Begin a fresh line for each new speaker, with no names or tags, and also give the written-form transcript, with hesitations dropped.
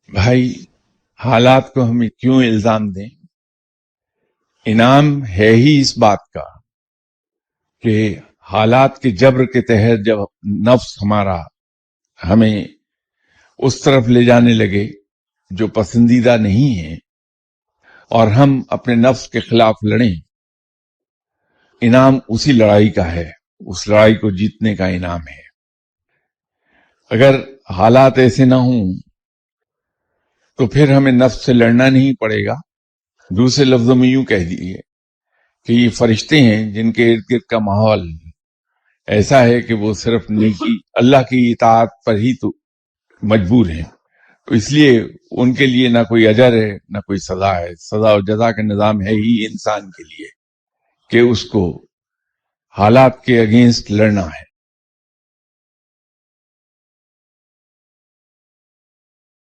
بھائی حالات کو ہمیں کیوں الزام دیں؟ انعام ہے ہی اس بات کا کہ حالات کے جبر کے تحت جب نفس ہمارا ہمیں اس طرف لے جانے لگے جو پسندیدہ نہیں ہے اور ہم اپنے نفس کے خلاف لڑیں، انعام اسی لڑائی کا ہے، اس لڑائی کو جیتنے کا انعام ہے۔ اگر حالات ایسے نہ ہوں تو پھر ہمیں نفس سے لڑنا نہیں پڑے گا۔ دوسرے لفظوں میں یوں کہہ دیجیے کہ یہ فرشتے ہیں جن کے ارد گرد کا ماحول ایسا ہے کہ وہ صرف نیکی اللہ کی اطاعت پر ہی تو مجبور ہیں، تو اس لیے ان کے لیے نہ کوئی اجر ہے نہ کوئی سزا ہے۔ سزا و جزا کا نظام ہے ہی انسان کے لیے کہ اس کو حالات کے اگینسٹ لڑنا ہے۔